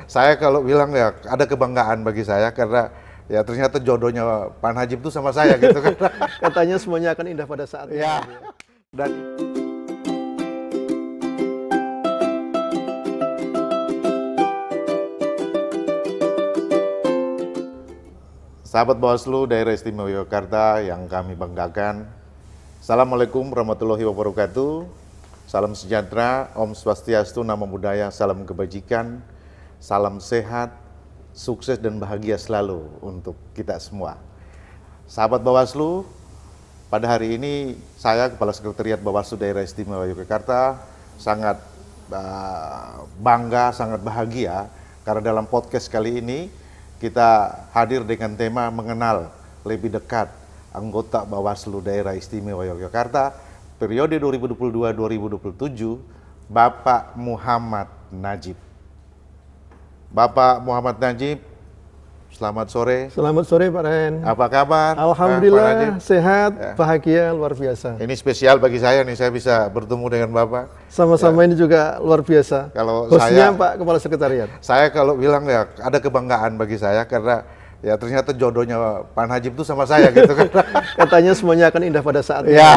Saya kalau bilang ya ada kebanggaan bagi saya karena ya ternyata jodohnya Pak Najib itu sama saya gitu kan. Katanya semuanya akan indah pada saatnya. Ya. Dan sahabat Bawaslu Daerah Istimewa Yogyakarta yang kami banggakan, Assalamualaikum warahmatullahi wabarakatuh. Salam sejahtera, Om Swastiastu, Namo Buddhaya, salam kebajikan, salam sehat, sukses dan bahagia selalu untuk kita semua. Sahabat Bawaslu, pada hari ini saya Kepala Sekretariat Bawaslu Daerah Istimewa Yogyakarta sangat bangga, sangat bahagia karena dalam podcast kali ini kita hadir dengan tema mengenal lebih dekat anggota Bawaslu Daerah Istimewa Yogyakarta periode 2022-2027, Bapak Muhammad Najib. Bapak Muhammad Najib, selamat sore. Selamat sore Pak Ren. Apa kabar? Alhamdulillah sehat, bahagia, luar biasa. Ini spesial bagi saya nih, saya bisa bertemu dengan Bapak. Sama-sama ini juga luar biasa. Kalau Hostnya Pak Kepala Sekretariat. Saya kalau bilang ya ada kebanggaan bagi saya karena ya ternyata jodohnya Pak Najib itu sama saya gitu kan. Katanya semuanya akan indah pada saatnya. Ya,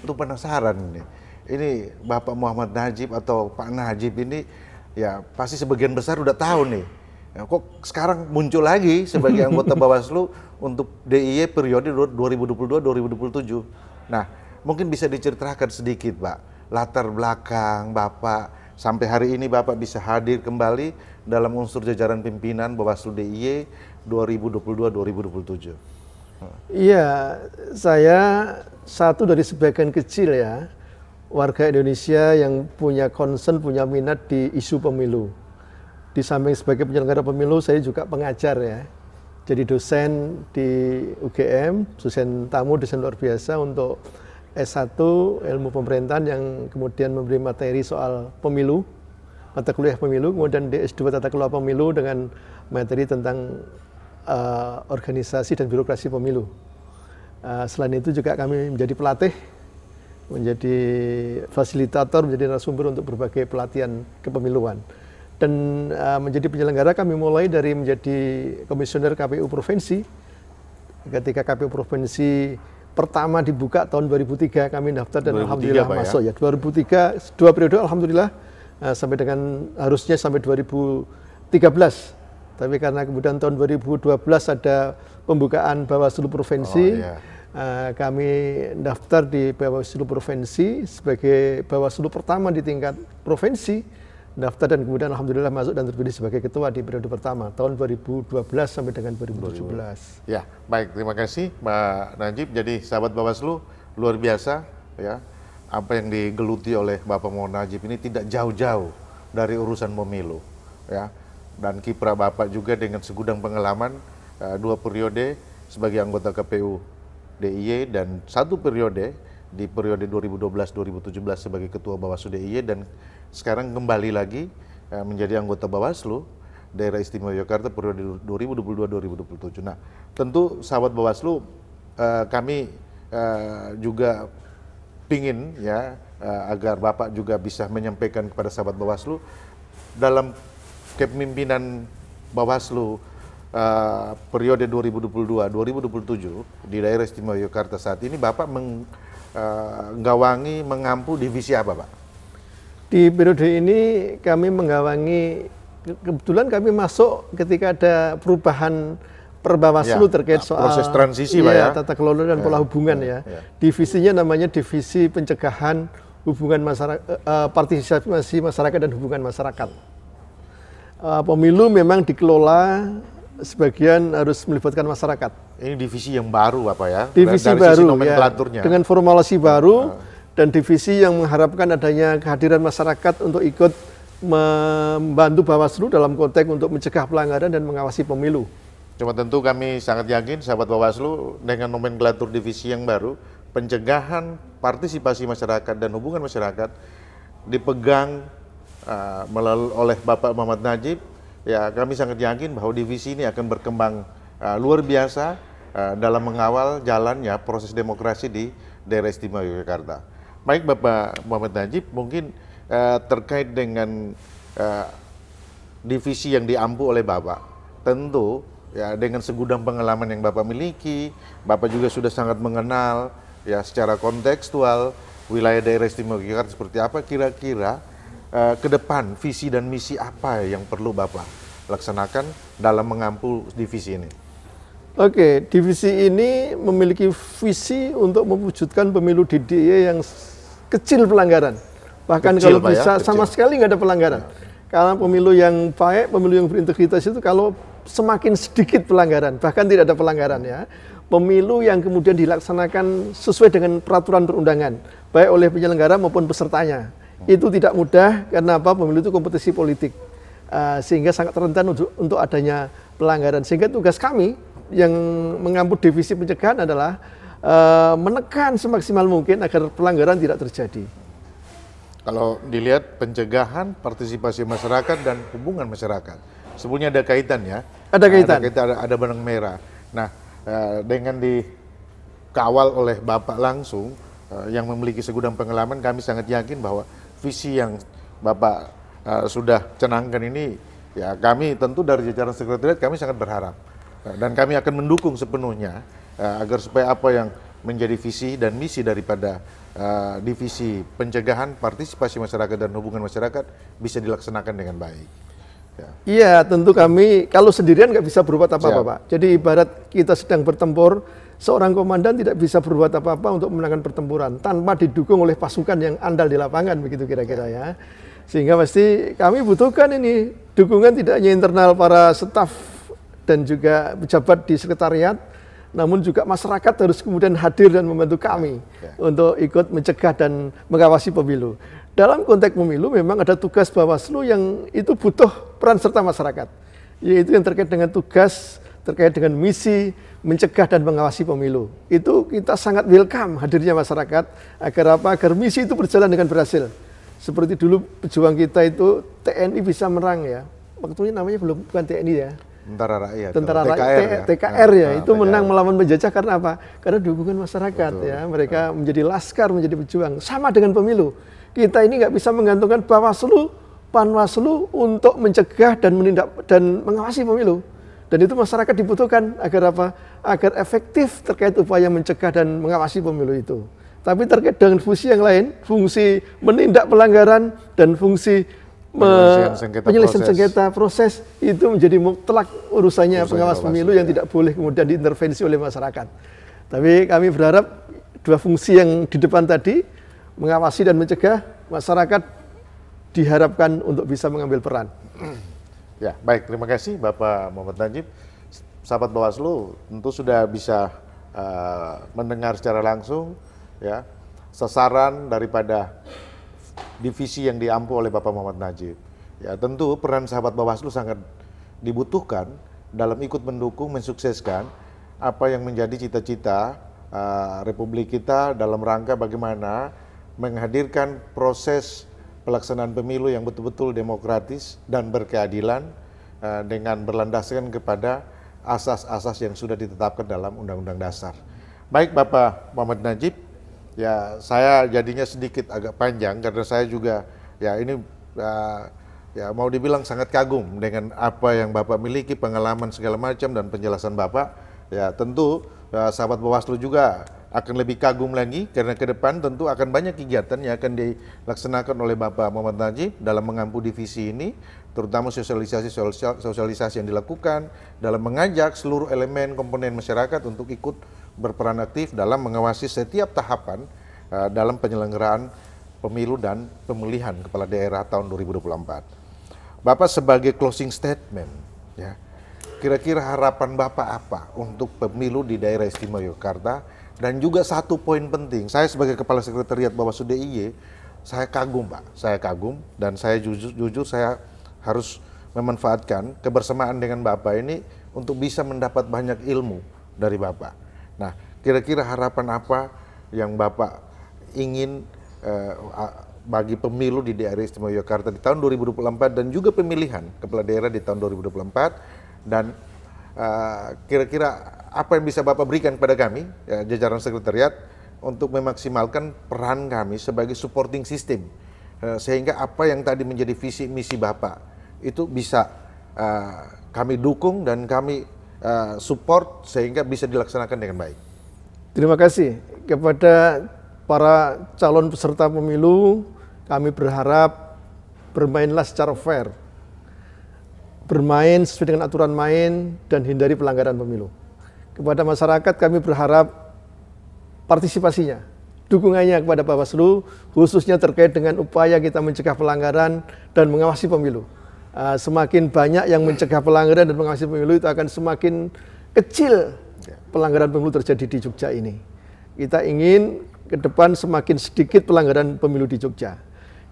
itu penasaran nih. Ini Bapak Muhammad Najib atau Pak Najib ini ya pasti sebagian besar udah tahu nih. Ya, kok sekarang muncul lagi sebagai anggota Bawaslu untuk DIY periode 2022-2027. Nah, mungkin bisa diceritakan sedikit, Pak, latar belakang Bapak sampai hari ini Bapak bisa hadir kembali dalam unsur jajaran pimpinan Bawaslu DIY 2022-2027. Iya, saya satu dari sebagian kecil ya warga Indonesia yang punya concern, punya minat di isu pemilu. Di samping sebagai penyelenggara pemilu, saya juga pengajar ya. Jadi dosen di UGM, dosen tamu, dosen luar biasa untuk S1 ilmu pemerintahan yang kemudian memberi materi soal pemilu, mata kuliah pemilu, kemudian di S2 tata kelola pemilu dengan materi tentang organisasi dan birokrasi pemilu. Selain itu juga kami menjadi pelatih, menjadi fasilitator, menjadi narasumber untuk berbagai pelatihan kepemiluan. Dan menjadi penyelenggara kami mulai dari menjadi komisioner KPU Provinsi. Ketika KPU Provinsi pertama dibuka tahun 2003 kami daftar dan alhamdulillah masuk ya. 2003 2 periode alhamdulillah sampai dengan harusnya sampai 2013. Tapi karena kemudian tahun 2012 ada pembukaan Bawaslu Provinsi. Kami daftar di Bawaslu Provinsi sebagai Bawaslu pertama di tingkat provinsi. Daftar dan kemudian alhamdulillah masuk dan terpilih sebagai ketua di periode pertama tahun 2012 sampai dengan 2017. Ya, baik, terima kasih Pak Najib. Jadi sahabat Bawaslu luar biasa ya. Apa yang digeluti oleh Bapak Muhammad Najib ini tidak jauh-jauh dari urusan pemilu ya. Dan kiprah Bapak juga dengan segudang pengalaman 2 periode sebagai anggota KPU DIY dan 1 periode di periode 2012-2017 sebagai ketua Bawaslu DIY dan sekarang kembali lagi menjadi anggota Bawaslu Daerah Istimewa Yogyakarta periode 2022-2027. Nah, tentu sahabat Bawaslu kami juga pingin ya agar Bapak juga bisa menyampaikan kepada sahabat Bawaslu dalam kepemimpinan Bawaslu periode 2022-2027 di Daerah Istimewa Yogyakarta saat ini Bapak menggawangi, mengampu divisi apa, Pak? Di periode ini kami menggawangi, kebetulan kami masuk ketika ada perubahan Perbawaslu terkait soal proses transisi Pak ya, tata kelola dan pola hubungan ya. Divisinya namanya Divisi Pencegahan Hubungan Masyarakat, Partisipasi Masyarakat dan Hubungan Masyarakat. Pemilu memang dikelola sebagian harus melibatkan masyarakat. Ini divisi yang baru Bapak ya? Divisi dari baru nomenklaturnya. Ya, dengan formulasi baru dan divisi yang mengharapkan adanya kehadiran masyarakat untuk ikut membantu Bawaslu dalam konteks untuk mencegah pelanggaran dan mengawasi pemilu. Cuma tentu kami sangat yakin sahabat Bawaslu dengan nomenklatur divisi yang baru, pencegahan partisipasi masyarakat dan hubungan masyarakat dipegang oleh Bapak Muhammad Najib. Ya, kami sangat yakin bahwa divisi ini akan berkembang luar biasa dalam mengawal jalannya proses demokrasi di Daerah Istimewa Yogyakarta. Baik Bapak Muhammad Najib, mungkin terkait dengan divisi yang diampu oleh Bapak, tentu ya dengan segudang pengalaman yang Bapak miliki, Bapak juga sudah sangat mengenal ya secara kontekstual wilayah daerah istimewa Yogyakarta seperti apa. Kira-kira ke depan visi dan misi apa yang perlu Bapak laksanakan dalam mengampu divisi ini? Oke, divisi ini memiliki visi untuk mewujudkan pemilu di DIY yang kecil pelanggaran. Bahkan Kecil, kalau Pak, bisa ya? sama Kecil. sekali nggak ada pelanggaran. Karena pemilu yang baik, pemilu yang berintegritas itu kalau semakin sedikit pelanggaran, bahkan tidak ada pelanggaran ya. Pemilu yang kemudian dilaksanakan sesuai dengan peraturan perundangan, baik oleh penyelenggara maupun pesertanya. Itu tidak mudah karena apa? Pemilu itu kompetisi politik. Sehingga sangat rentan untuk adanya pelanggaran. Sehingga tugas kami yang mengampu divisi pencegahan adalah menekan semaksimal mungkin agar pelanggaran tidak terjadi. Kalau dilihat pencegahan, partisipasi masyarakat dan hubungan masyarakat, sebenarnya ada kaitan ya. Ada kaitan. Ada benang merah. Nah, dengan dikawal oleh Bapak langsung yang memiliki segudang pengalaman, kami sangat yakin bahwa visi yang Bapak sudah canangkan ini, ya kami tentu dari jajaran sekretariat kami sangat berharap. Dan kami akan mendukung sepenuhnya agar supaya apa yang menjadi visi dan misi daripada divisi pencegahan, partisipasi masyarakat dan hubungan masyarakat bisa dilaksanakan dengan baik. Ya. Iya, tentu kami kalau sendirian nggak bisa berbuat apa-apa, Siap. Pak. Jadi ibarat kita sedang bertempur, seorang komandan tidak bisa berbuat apa-apa untuk memenangkan pertempuran tanpa didukung oleh pasukan yang andal di lapangan, begitu kira-kira ya. Sehingga pasti kami butuhkan ini dukungan tidak hanya internal para staf dan juga pejabat di sekretariat, namun juga masyarakat harus kemudian hadir dan membantu kami untuk ikut mencegah dan mengawasi pemilu. Dalam konteks pemilu memang ada tugas Bawaslu yang itu butuh peran serta masyarakat, yaitu yang terkait dengan tugas, terkait dengan misi mencegah dan mengawasi pemilu. Itu kita sangat welcome hadirnya masyarakat agar apa? Agar misi itu berjalan dengan berhasil. Seperti dulu pejuang kita itu TNI bisa menang ya. Waktunya namanya bukan TNI ya. Tentara Rakyat, Tentara TKR, Rakyat, ya? TKR ya, itu TKR. menang melawan penjajah karena apa? Karena dukungan masyarakat. Betul. Ya, mereka menjadi laskar, menjadi pejuang. Sama dengan pemilu, kita ini nggak bisa menggantungkan Bawaslu, Panwaslu untuk mencegah dan menindak dan mengawasi pemilu. Dan itu masyarakat dibutuhkan agar apa? Agar efektif terkait upaya mencegah dan mengawasi pemilu itu. Tapi terkait dengan fungsi yang lain, fungsi menindak pelanggaran dan fungsi penyelesaian sengketa proses itu menjadi mutlak urusannya pengawas pemilu yang tidak boleh kemudian diintervensi oleh masyarakat. Tapi kami berharap dua fungsi yang di depan tadi, mengawasi dan mencegah, masyarakat diharapkan untuk bisa mengambil peran. Ya, baik, terima kasih Bapak Muhammad Najib. Sahabat Bawaslu tentu sudah bisa mendengar secara langsung ya sasaran daripada divisi yang diampu oleh Bapak Muhammad Najib. Ya, tentu peran sahabat Bawaslu sangat dibutuhkan dalam ikut mendukung, mensukseskan apa yang menjadi cita-cita Republik kita dalam rangka bagaimana menghadirkan proses pelaksanaan pemilu yang betul-betul demokratis dan berkeadilan dengan berlandaskan kepada asas-asas yang sudah ditetapkan dalam Undang-Undang Dasar. Baik Bapak Muhammad Najib, ya saya jadinya sedikit agak panjang karena saya juga ya ini ya mau dibilang sangat kagum dengan apa yang Bapak miliki, pengalaman segala macam dan penjelasan Bapak. Ya tentu sahabat Bawaslu juga akan lebih kagum lagi karena ke depan tentu akan banyak kegiatan yang akan dilaksanakan oleh Bapak Muhammad Najib dalam mengampu divisi ini, terutama sosialisasi yang dilakukan dalam mengajak seluruh elemen komponen masyarakat untuk ikut berperan aktif dalam mengawasi setiap tahapan dalam penyelenggaraan pemilu dan pemilihan kepala daerah tahun 2024. Bapak sebagai closing statement, ya, kira-kira harapan Bapak apa untuk pemilu di daerah istimewa Yogyakarta? Dan juga satu poin penting, saya sebagai Kepala Sekretariat Bawaslu DIY, saya kagum Pak, saya kagum dan saya jujur saya harus memanfaatkan kebersamaan dengan Bapak ini untuk bisa mendapat banyak ilmu dari Bapak. Nah, kira-kira harapan apa yang Bapak ingin bagi pemilu di daerah istimewa Yogyakarta di tahun 2024 dan juga pemilihan kepala daerah di tahun 2024 dan kira-kira apa yang bisa Bapak berikan kepada kami, ya, jajaran sekretariat, untuk memaksimalkan peran kami sebagai supporting system, sehingga apa yang tadi menjadi visi misi Bapak itu bisa kami dukung dan kami support sehingga bisa dilaksanakan dengan baik. Terima kasih kepada para calon peserta pemilu. Kami berharap bermainlah secara fair, bermain sesuai dengan aturan main dan hindari pelanggaran pemilu. Kepada masyarakat kami berharap partisipasinya, dukungannya kepada Bawaslu, khususnya terkait dengan upaya kita mencegah pelanggaran dan mengawasi pemilu. Semakin banyak yang mencegah pelanggaran dan mengawasi pemilu, itu akan semakin kecil pelanggaran pemilu terjadi di Jogja ini. Kita ingin ke depan semakin sedikit pelanggaran pemilu di Jogja.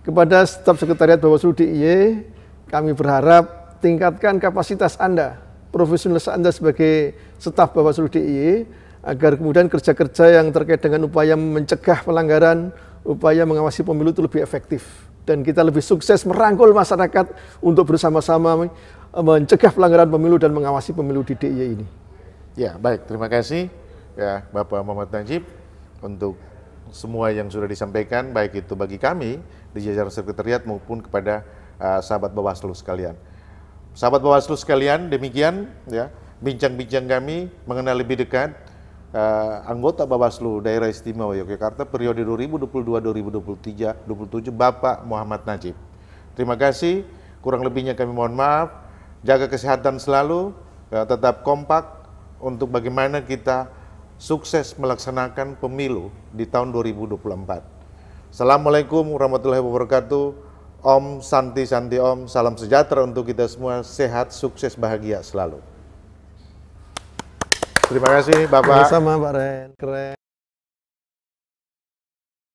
Kepada staf sekretariat Bawaslu DIY, kami berharap tingkatkan kapasitas Anda, profesionalitas Anda sebagai staf Bawaslu DIY, agar kemudian kerja-kerja yang terkait dengan upaya mencegah pelanggaran, upaya mengawasi pemilu itu lebih efektif. Dan kita lebih sukses merangkul masyarakat untuk bersama-sama mencegah pelanggaran pemilu dan mengawasi pemilu di DIY ini. Ya, baik. Terima kasih ya Bapak Muhammad Najib untuk semua yang sudah disampaikan, baik itu bagi kami di jajaran sekretariat maupun kepada sahabat Bawaslu sekalian. Sahabat Bawaslu sekalian, demikian ya bincang-bincang kami mengenal lebih dekat anggota Bawaslu Daerah Istimewa Yogyakarta periode 2022-2027 Bapak Muhammad Najib. Terima kasih, kurang lebihnya kami mohon maaf. Jaga kesehatan selalu, tetap kompak untuk bagaimana kita sukses melaksanakan pemilu di tahun 2024. Assalamualaikum warahmatullahi wabarakatuh. Om Santi Santi Om, salam sejahtera untuk kita semua, sehat, sukses, bahagia selalu. Terima kasih Bapak. Sama Pak Ren, keren.